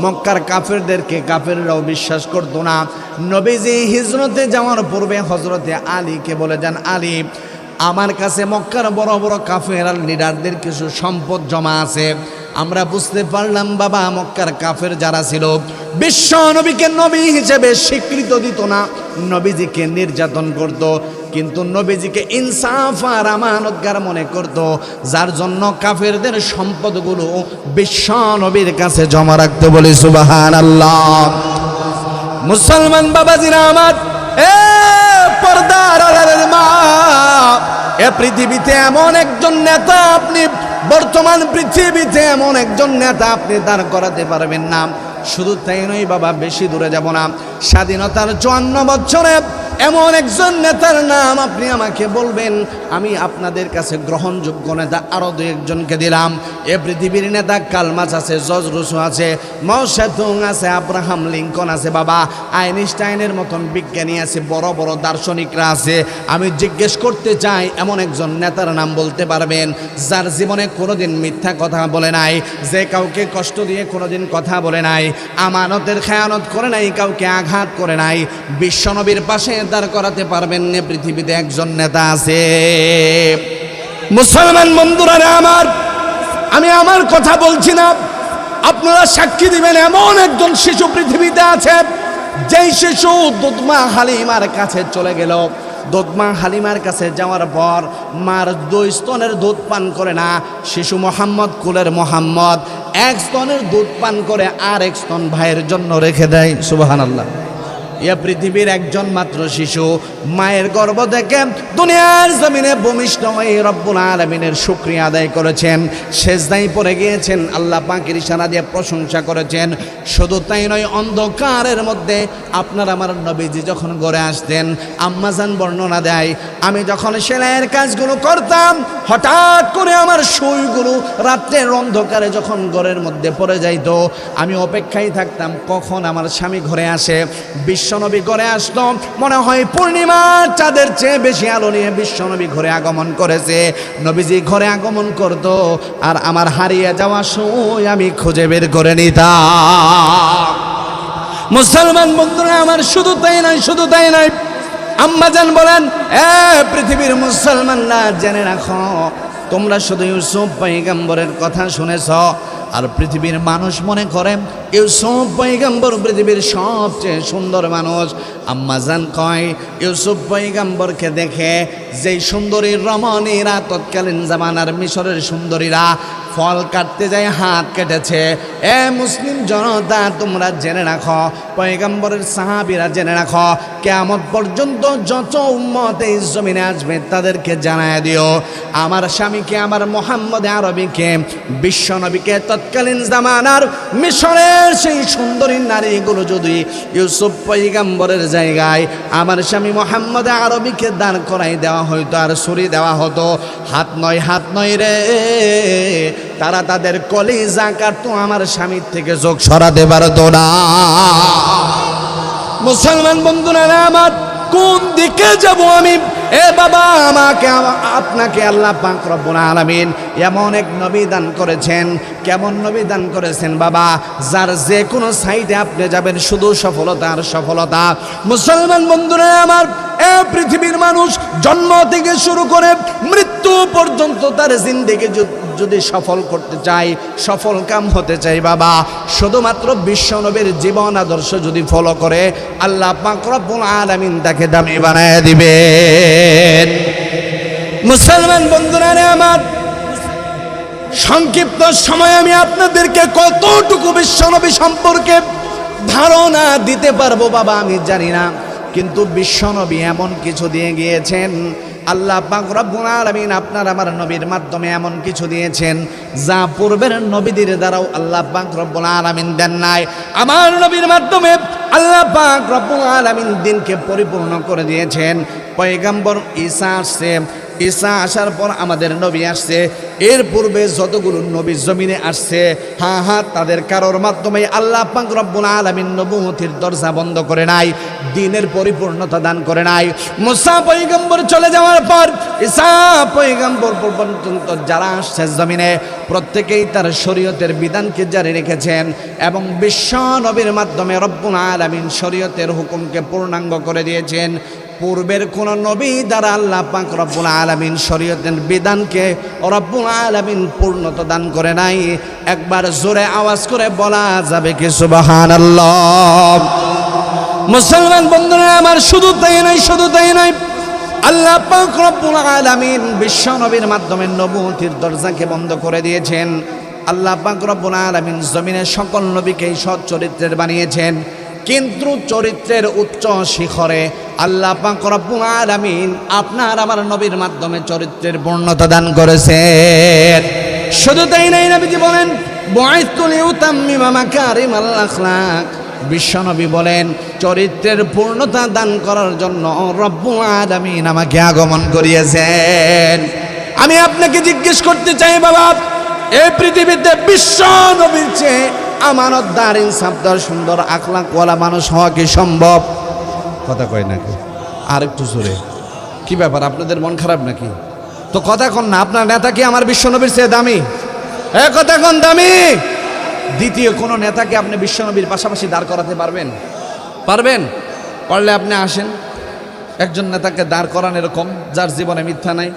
মক্কার কাফেরদেরকে কাফেররাও বিশ্বাস করতো না। নবীজি হিজরতে যাওয়ার পূর্বে হযরতে আলীকে বলে যান, আলী আমার কাছে মক্কার বড় বড় কাফের আর লিডারদের কিছু সম্পদ জমা আছে। আমরা বুঝতে পারলাম বাবা, মক্কার কাফের যারা ছিল বিশ্ব নবীকে নবী হিসেবে স্বীকৃত দিত না, নবীজিকে নির্যাতন করত, কিন্তু নবীজিকে ইনসাফ আর আমানতগার মনে করত, যার জন্য কাফেরদের সম্পদগুলো বিশ্ব নবীর কাছে জমা রাখতে। বলি সুবহানাল্লাহ। মুসলমান বাবাজিরা আমার, এ পর্দার আড়ালের মা, এ পৃথিবীতে এমন একজন নেতা আপনি, বর্তমান পৃথিবীতে এমন একজন নেতা আপনি দাঁড় করাতে পারবেন না। শুধু তাই নয় বাবা, বেশি দূরে যাব না, স্বাধীনতার 54 বছরে এমন একজন নেতার নাম আপনি আমাকে বলবেন, আমি আপনাদের কাছে গ্রহণযোগ্য নেতা আরো দু একজনকে দিলাম। এ পৃথিবীর নেতা কালমাস আছে, জর্জ রুসো আছে, মাও সেতুং আছে, আব্রাহাম লিঙ্কন আছে বাবা, আইনস্টাইনের মতন বিজ্ঞানী আছে, বড় বড় দার্শনিকরা আছে। আমি জিজ্ঞেস করতে চাই, এমন একজন নেতার নাম বলতে পারবেন যার জীবনে কোনোদিন মিথ্যা কথা বলে নাই, যে কাউকে কষ্ট দিয়ে কোনোদিন কথা বলে নাই, আমানতের খেয়ানত করে নাই, কাউকে আঘাত করে নাই? বিশ্বনবীর পাশে দাঁড় করাতে পারবেন না? পৃথিবীতে একজন নেতা আছে। মুসলমান বন্ধুরা আমার, আমি আমার কথা বলছি না, আপনারা সাক্ষী দিবেন, এমন একজন শিশু পৃথিবীতে আছে, যেই শিশু দুধমা হালিমার কাছে চলে গেল। দুধমা হালিমার কাছে যাওয়ার পর মার 2 স্তনের দুধ পান করে না, শিশু মোহাম্মদ, কুলের মোহাম্মদ, 1 স্তনের দুধ পান করে আর 1 স্তন ভাইয়ের জন্য রেখে দেয়। সুবহানাল্লাহ। এ পৃথিবীর একজন মাত্র শিশু মায়ের গর্ভ থেকে দুনিয়ার জমিনে ভূমিষ্ঠ হয়ে রব্বুল আলামিনের শুকরিয়া আদায় করেছেন, সেজদায় পড়ে গিয়েছেন, আল্লাহ পাকের ইশারা দিয়ে প্রশংসা করেছেন। শুধু তাই নয়, অন্ধকারের মধ্যে আপনার আমার নবীজি যখন ঘরে আসতেন, আম্মাজান বর্ণনা দেয়, আমি যখন সেলাইয়ের কাজগুলো করতাম, হঠাৎ করে আমার সুইগুলো রাত্রের অন্ধকারে যখন ঘরের মধ্যে পড়ে যাইত, আমি অপেক্ষায় থাকতাম কখন আমার স্বামী ঘরে আসে। বিশ্বনবী ঘরে আসতো, মনে হয় পূর্ণিমার চাঁদের চেয়ে বেশি আলো নিয়ে বিশ্বনবী ঘরে আগমন করেছে। নবীজি ঘরে আগমন করত, আর আমার হারিয়ে যাওয়া সময় আমি খুঁজে বের করে নিতাম। মুসলমান বন্ধুরা আমার, শুধু তাই নয়, শুধু তাই নয়, আম্মাজান বলেন, পৃথিবীর মুসলমানরা জেনে রাখো, তোমরা শুধু ইউসুফ পয়গম্বরের কথা শুনেছ, আর পৃথিবীর মানুষ মনে করে ইউসুফ পয়গম্বর পৃথিবীর সবচেয়ে সুন্দর মানুষ। আম্মাজান কয়, ইউসুফ পয়গম্বরকে দেখে যেই সুন্দরী রমণীরা, তৎকালীন জামানার মিশরের সুন্দরীরা ফল কাটতে যায় হাত কেটেছে। মুসলিম জনতা তোমরা জেনে রাখো, পয়গম্বরের সাহাবীরা জেনে রাখো, কিয়ামত পর্যন্ত যত উম্মত এই জমিনে আসবে তাদেরকে জানায় দিও, আমার স্বামীকে, আমার মোহাম্মদ আরবিকে, বিশ্বনবীকে, তৎকালীন জামানার মিশরের সেই সুন্দরী নারীগুলো যদি ইউসুফ পয়গম্বরের জায়গায় আমার স্বামী মোহাম্মদ আরবিকে দাঁড় করাই দেওয়া হইতো আর ছুরি দেওয়া হতো, হাত নয় রে, তারা তাদের কলিজা কাটতো, আমার স্বামীর থেকে চোখ সরাতে পারতো না। মুসলমান বন্ধুরা আমার, কোন দিকে যাব আমি? বাবা, আমাকে আপনাকে আল্লাহ পাক রব্বুল আলামিন এমন এক নবী দান করেছেন। কেমন নবী দান করেছেন বাবা? যার যে কোনো সাইডে আপনি যাবেন শুধু সফলতা আর সফলতা। মুসলমান বন্ধুরা আমার, পৃথিবীর মানুষ জন্ম থেকে শুরু করে মৃত্যু পর্যন্ত তার জিন্দেগি যদি সফল করতে চাই, সফল কাম হতে চাই বাবা, শুধুমাত্র বিশ্বনবীর জীবন আদর্শ যদি ফলো করে, আল্লাহ পাক রব্বুল আলামিন তাকে দামি বানায় দিবেন। মুসলমান বন্ধুরা আমার, সংক্ষিপ্ত সময় আমি আপনাদেরকে কতটুকু বিশ্বনবী সম্পর্কে ধারণা দিতে পারবো বাবা আমি জানি না, কিন্তু বিশ্বনবী এমন কিছু দিয়ে গিয়েছেন, আল্লাহ পাক রব্বুল আলামিন আপনার আমার নবীর মাধ্যমে এমন কিছু দিয়েছেন যা পূর্বের নবীদের দ্বারাও আল্লাহ পাক রব্বুল আলামিন দেন নাই। আমার নবীর মাধ্যমে আল্লাহ পাক রব্বুল আলামিন দিনকে পরিপূর্ণ করে দিয়েছেন। পয়গম্বর ঈসা আসছে, ঈসা আসার পর আমাদের নবী আসছে। এর পূর্বে যতগুলো নবী জমিনে আসছে, তাদের কারোর মাধ্যমে আল্লাহ পাক রব্বুল আলামিন নবুয়তির দরজা বন্ধ করে নাই, দ্বীনের পরিপূর্ণতা দান করে নাই। মুসা পয়গম্বর চলে যাওয়ার পর ঈসা পয়গম্বর পর্যন্ত যারা আসছে জমিনে, প্রত্যেকেই তার শরীয়তের বিধানকে জারি রেখেছেন এবং বিশ্ব নবীর মাধ্যমে রব্বুল আলামিন শরীয়তের হুকুমকে পূর্ণাঙ্গ করে দিয়েছেন। পূর্বের কোন নবী দ্বারা আল্লাহ পাক রব্বুল আলামিন শরীয়তের বিধানকে রব্বুল আলামিন পূর্ণতা দান করে নাই। একবার জোরে আওয়াজ করে বলা যাবে কি সুবহানাল্লাহ? মুসলমান বন্ধুরা আমার, শুধু তাই নয়, শুধু তাই নয়, আল্লাহ পাক রব্বুল আলামিন বিশ্ব নবীর মাধ্যমে নবুয়তির দরজাকে বন্ধ করে দিয়েছেন। আল্লাহ পাক রব্বুল আলামিন জমিনের সকল নবীকেই সৎ চরিত্রের বানিয়েছেন, কিন্তু চরিত্রের উচ্চ শিখরে আল্লাহ পাক রব্বুল আলামিন আপনার আমার নবীর মাধ্যমে চরিত্রের পূর্ণতা দান করেছেন। শুধু তাই নাই, নবীজি বলেন, বুইসতু লিউতাম্মিমা মাকারিমাল আখলাক। বিশ্বনবী বলেন, চরিত্রের পূর্ণতা দান করার জন্য রব্বুল আলামিন আমাকে আগমন করিয়েছেন। আমি আপনাকে জিজ্ঞেস করতে চাই বাবা, এই পৃথিবীতে বিশ্ব নবীর চেয়ে আমানতদার, ইনসাফদার, সুন্দর আখলাকওয়ালা মানুষ হওয়া কি সম্ভব? কথা কয় নাকি? আর একটু জোরে। কি ব্যাপার, আপনাদের মন খারাপ নাকি? তো কথা কন না, আপনার নেতা কি আমার বিশ্বনবীর চেয়ে দামি? কথা কন, দামি? দ্বিতীয় কোন নেতাকে আপনি বিশ্বনবীর পাশাপাশি দাঁড় করাতে পারবেন? পারবেন? পারলে আপনি আসেন, একজন নেতাকে দাঁড় করান এরকম যার জীবনে মিথ্যা নাই।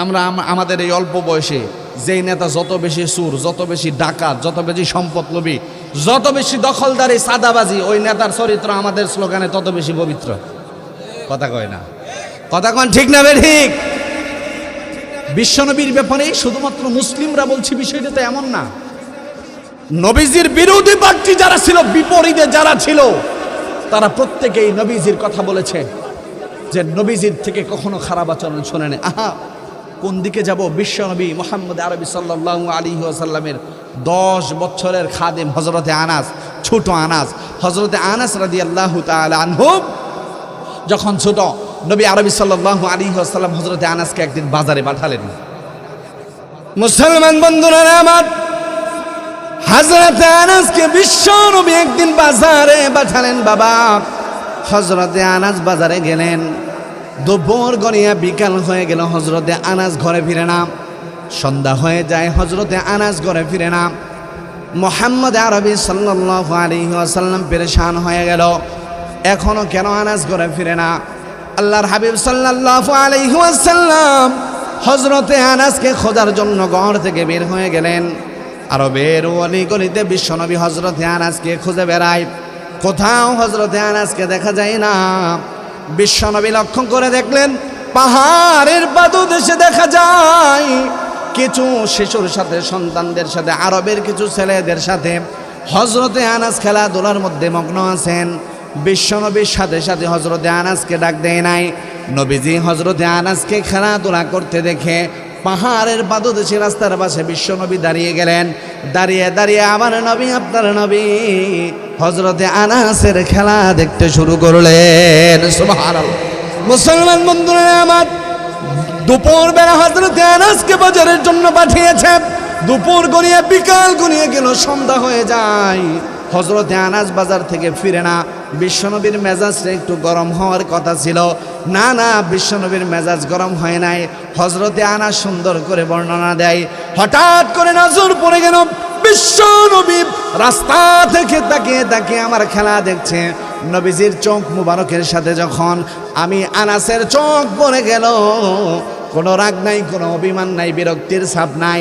আমরা আমাদের এই অল্প বয়সে যেই নেতা যত বেশি সুর, যত বেশি ডাকাত, যত বেশি সম্পদ লোভী, যত বেশি দখলদারি, সাদাবাজি, ওই নেতার চরিত্র আমাদের স্লোগানে তত বেশি পবিত্র। কথা কয় না? কথা কন ঠিক না ঠিক? বিশ্বনবীর ব্যাপারে শুধুমাত্র মুসলিমরা বলছি বিষয়টা তো এমন না। নবীজির বিরোধী পার্টি যারা ছিল, বিপরীতে যারা ছিল, তারা প্রত্যেকেই নবীজির কথা বলেছে যে নবীজির থেকে কখনো খারাপ আচরণ শোনে না। কোন দিকে যাব? বিশ্বনবী মুহাম্মদ আরবি সাল্লাল্লাহু আলাইহি ওয়াসাল্লামের 10 বছরের খাদেম হযরতে আনাস, ছোট আনাস, হযরতে আনাস রাদিয়াল্লাহু তাআলা আনহু যখন ছোট, নবী আরবি সাল্লাল্লাহু আলাইহি ওয়াসাল্লাম হযরতে আনাসকে একদিন বাজারে পাঠালেন। মুসলমান বন্ধুরা আমার, হযরতে আনাসকে বিশ্বনবী একদিন বাজারে পাঠালেন বাবা। হযরতে আনাস বাজারে গেলেন, দুপুর গড়িয়া বিকাল হয়ে গেল, হযরতে আনাস ঘরে ফিরে না। সন্ধ্যা হয়ে যায়, হযরতে আনাস ঘরে ফিরে না। মুহাম্মদ আরবি সাল্লাল্লাহু আলাইহি ওয়াসাল্লাম পেরেশান হয়ে গেল, এখনো কেন আনাস ঘরে ফিরে না? আল্লাহর হাবিব সাল্লাল্লাহু আলাইহি ওয়াসাল্লাম হযরতে আনাসকে খোঁজার জন্য ঘর থেকে বের হয়ে গেলেন। আরবের অলি গলিতে বিশ্বনবী হযরতে আনাসকে খুঁজে বেড়ায়, কোথাও হযরতে আনাসকে দেখা যায় না। বিশ্বনবী লক্ষ্য করে দেখলেন পাহাড়ের পাদদেশে দেখা যায় কিছু শিশুর সাথে, সন্তানদের সাথে, আরবের কিছু ছেলেদের সাথে হযরতে আনাস খেলাধুলার মধ্যে মগ্ন আছেন। বিশ্বনবীর সাথে সাথে হযরতে আনাসকে ডাক দেয় নাই। নবীজি হযরতে আনাসকে খেলাধুলা করতে দেখে পাহাড়ের পাদদেশে রাস্তার পাশে বিশ্বনবী দাঁড়িয়ে গেলেন। দাঁড়িয়ে দাঁড়িয়ে আমার নবী, আপনার নবী হযরতে আনাসের খেলা দেখতে শুরু করলেন। সুবহানাল্লাহ। মুসলমান বন্ধুরা আমার, দুপুর বেলা হযরতে আনাসকে বাজারের জন্য পাঠিয়েছে। দুপুর গড়িয়ে বিকাল গড়িয়ে গেল, সন্ধ্যা হয়ে যায়, হযরতে আনাস বাজার থেকে ফিরে না। বিশ্বনবীর মেজাজটা একটু গরম হওয়ার কথা ছিল, না না, বিশ্বনবীর মেজাজ গরম হয় নাই। হযরতে আনাস সুন্দর করে বর্ণনা দেয়, হঠাৎ করে নজর পড়ে গেল বিশ্বনবী রাস্তা থেকে তাকিয়ে তাকিয়ে আমার খেলা দেখছে। নবীজির চোখ মুবারকের সাথে যখন আমি আনাসের চোখ পড়ে গেল, কোনো রাগ নাই, কোনো অভিমান নাই, বিরক্তির ছাপ নাই।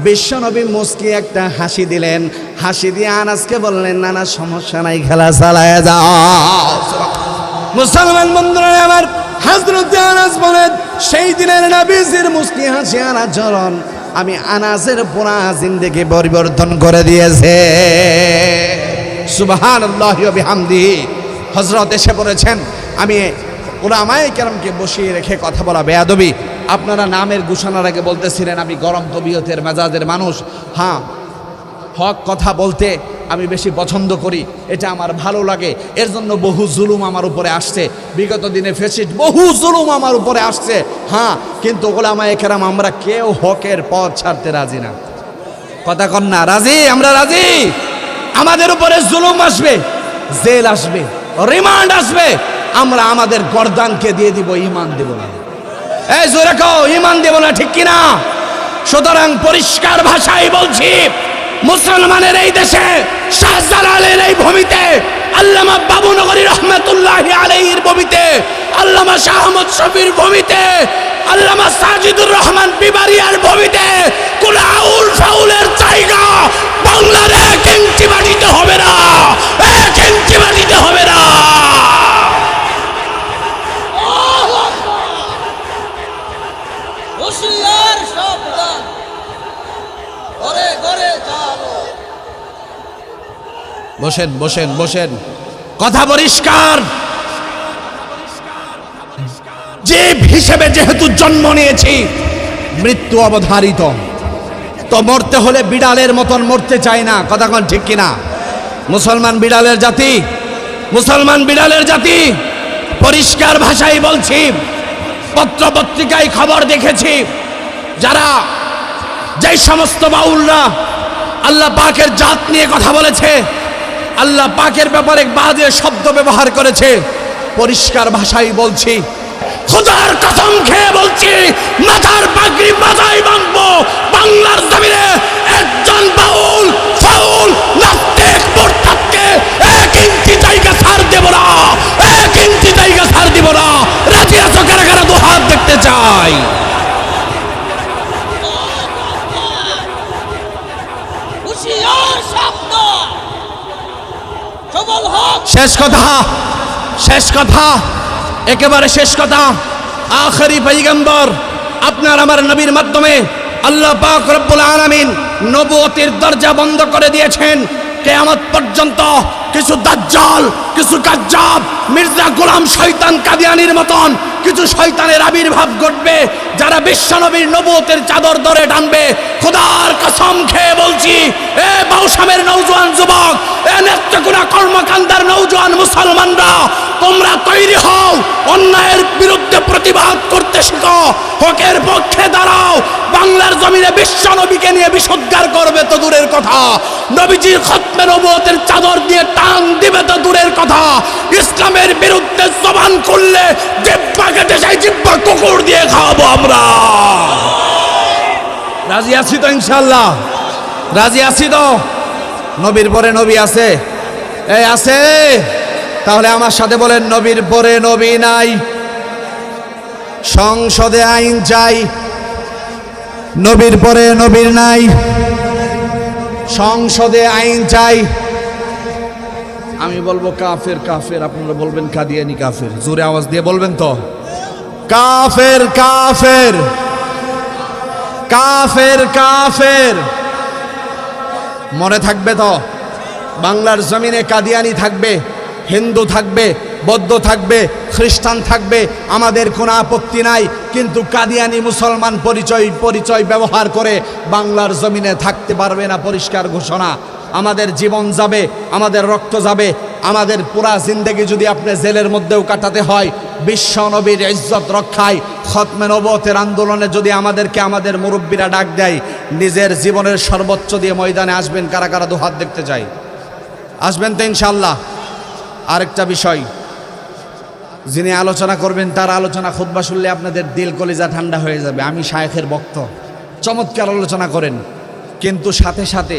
বিশ্বনবী মুস্কি একটা হাসি দিলেন, হাসি দিয়ে আনাসকে বললেন, না না সমস্যা নাই, খেলা চালায় যাও। মুসলমান বন্ধুরা আমার, হযরতে আনাস বলেন সেই দিনের নবীজির মুস্কি হাসি আর আচরণ আমি আনাসের পুরা জিন্দেগি পরিবর্তন করে দিয়েছে। সুবহানাল্লাহি ওয়া বিহামদিহি। হযরত এসে পড়েছেন। আমি উলামায়ে কেরামকে বসিয়ে রেখে কথা বলা বেয়াদবি। আপনারা নামের ঘোষণার আগে বলতেছিলেন আমি গরম তবিয়তের মেজাজের মানুষ। হ্যাঁ, হক কথা বলতে আমি বেশি পছন্দ করি, এটা আমার ভালো লাগে। এর জন্য বহু জুলুম আমার উপরে আসছে, বিগত দিনে ফেসিস্ট বহু জুলুম আমার উপরে আসছে। হ্যাঁ, কিন্তু উলামায়ে কেরাম আমরা কেউ হকের পথ ছাড়তে রাজি না। কথা কন না, রাজি? আমরা রাজি। আমাদের উপরে জুলুম আসবে, জেল আসবে, রিমান্ড আসবে, আমরা আমাদের গর্দানকে দিয়ে দিব, ঈমান দেব না। এই জোরে কও, ঈমান দেব না, ঠিক কিনা? সুতরাং পরিষ্কার ভাষায় বলছি, মুসলমানের এই দেশে, শাহজালালের এই ভূমিতে, আল্লামা বাবুনগরী রহমাতুল্লাহি আলাইহির ভূমিতে, আল্লামা শাহ আহমদ শফির ভূমিতে, আল্লামা সাজিদুর রহমান বিবারিয়ার ভূমিতে কোন আউল ফাউলের জায়গা বাংলার এক ইঞ্চি মাটিতে হবে না, এক ইঞ্চি মাটিতে হবে না। বসেন বসেন বসেন, কথা পরিষ্কার। জীব হিসেবে যেহেতু জন্ম নিয়েছি, মৃত্যু অবধারিত, তো মরতে হলে বিড়ালের মতন মরতে চাই না। কথা কোন ঠিক কিনা? মুসলমান বিড়ালের জাতি, মুসলমান বিড়ালের জাতি। পরিষ্কার ভাষায় বলছি, পত্র পত্রিকায় খবর দেখেছি, যারা যেই সমস্ত বাউলরা আল্লাহ পাকের জাত নিয়ে কথা বলেছে, আল্লাহ পাকের ব্যাপারে বাজে শব্দ ব্যবহার করেছে, পরিষ্কার ভাষায় বলছি, খোদার কসম খেয়ে বলছি, মাথার পাগড়ি মাথায় বাঁধবো, বাংলার জমিনে একজন বাউল ফাউল নাস্তিক মুরতাদকে এক ইঞ্চি জায়গা ছাড় দেব না, এক ইঞ্চি জায়গা ছাড় দিব না। রাজি আছো কারা কারা? দু হাত দেখতে চাই। শেষ কথা, শেষ কথা, একেবারে শেষ কথা। আখেরি পয়গম্বর আপনার আমার নবীর মাধ্যমে আল্লাহ পাক রব্বুল আলামিন নবুয়তের দরজা বন্ধ করে দিয়েছেন। কিয়ামত পর্যন্ত কিছু দাজ্জাল, কিছু কাজ্জাব, মির্জা গোলাম শয়তান কাদিয়ানির মতন কিছু শয়তানের আবির্ভাব ঘটবে, যারা বিশ্বনবীর নবুয়তের চাদর ধরে টানবে। খোদার কসম খেয়ে বলছি, এ বাউসামের নওজোয়ান যুবক, এ নেত্রকোনা কর্মকান্ডার নওজোয়ান মুসলমানরা, তোমরা তৈরি হও, অন্যায়ের বিরুদ্ধে প্রতিবাদ করতে শিখো, হকের পক্ষে দাঁড়াও। বাংলার জমিনে বিশ্বনবীকে নিয়ে বিশুদ্ধার করবে তো দূরের কথা, নবীজির খতমে নবুয়তের চাদর দিয়ে টান দিবে তো দূরের কথা, ইসলামের বিরুদ্ধে জবান খুললে জিহ্বা কেটে সেই জিহ্বা কুকুর দিয়ে খাওয়াবো আমরা। রাজি আছি তো ইনশাআল্লাহ? রাজি আছি তো? নবীর পরে নবী আছে? এই আছে? তাহলে আমার সাথে বলেন, নবীর পরে নবী নাই। সংসদে আইন চাই, নবীর পরে নবীর নাই। সংসদে আইন চাই। আমি বলবো কাফের কাফের, আপনারা বলবেন কাদিয়ানি কাফের। জোরে আওয়াজ দিয়ে বলবেন তো, কাফের কাফের কাফের কাফের। মনে থাকবে তো, বাংলার জমিনে কাদিয়ানি থাকবে, হিন্দু থাকবে, বৌদ্ধ থাকবে, খ্রিস্টান থাকবে, আমাদের কোনো আপত্তি নাই। কিন্তু কাদিয়ানি মুসলমান পরিচয় ব্যবহার করে বাংলার জমিনে থাকতে পারবে না। পরিষ্কার ঘোষণা। আমাদের জীবন যাবে, আমাদের রক্ত যাবে, আমাদের পুরা জিন্দেগি যদি আপনি জেলের মধ্যেও কাটাতে হয়, বিশ্ব নবীর ইজ্জত রক্ষায় খতমে নবুয়তের আন্দোলনে যদি আমাদেরকে আমাদের মুরব্বীরা ডাক দেয়, নিজের জীবনের সর্বোচ্চ দিয়ে ময়দানে আসবেন। কারা কারা দুহাত দেখতে চাই? আসবেন তো ইনশাআল্লাহ। আরেকটা বিষয়, যিনি আলোচনা করবেন তার আলোচনা খুতবা শুনলে আপনাদের দিল কলিজা ঠান্ডা হয়ে যাবে। আমি শায়েখের ভক্ত, চমৎকার আলোচনা করেন, কিন্তু সাথে সাথে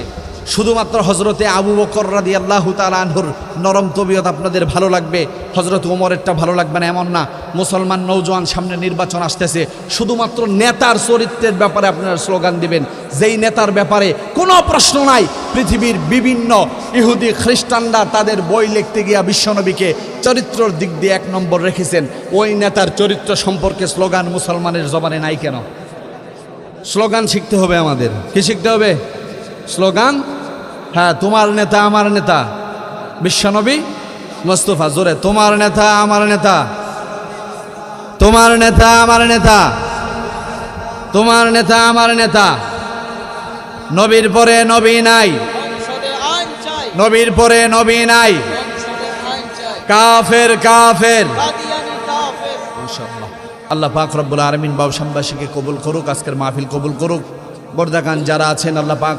শুধুমাত্র হজরতে আবু বকর রাদিয়াল্লাহু তাআলা আনহুর নরম তবিয়ত আপনাদের ভালো লাগবে, হজরত ওমরেরটা ভালো লাগবে না এমন না। মুসলমান নৌজওয়ান, সামনে নির্বাচন আসতেছে, শুধুমাত্র নেতার চরিত্রের ব্যাপারে আপনারা স্লোগান দিবেন। যেই নেতার ব্যাপারে কোনো প্রশ্ন নাই, পৃথিবীর বিভিন্ন ইহুদি খ্রিস্টানরা তাদের বই লিখতে গিয়া বিশ্বনবীকে চরিত্রের দিক দিয়ে 1 নম্বর রেখেছেন। ওই নেতার চরিত্র সম্পর্কে স্লোগান মুসলমানের জবানে নাই কেন? স্লোগান শিখতে হবে আমাদের। কি শিখতে হবে? স্লোগান। হ্যাঁ, তোমার নেতা আমার নেতা বিশ্বনবী মুস্তাফা। জোরে, তোমার নেতা আমার নেতা, তোমার নেতা আমার নেতা, তোমার নেতা আমার নেতা। নবীর পরে নবী নাই, নবীর পরে নবী নাই। কাফের কাফের। মাশাআল্লাহ। আল্লাহ পাক রব্বুল আলামিন বাউশামবাসীকে কবুল করুক, আজকের মাহফিল কবুল করুক। বর্দাকান যারা আছেন আল্লাহ পাক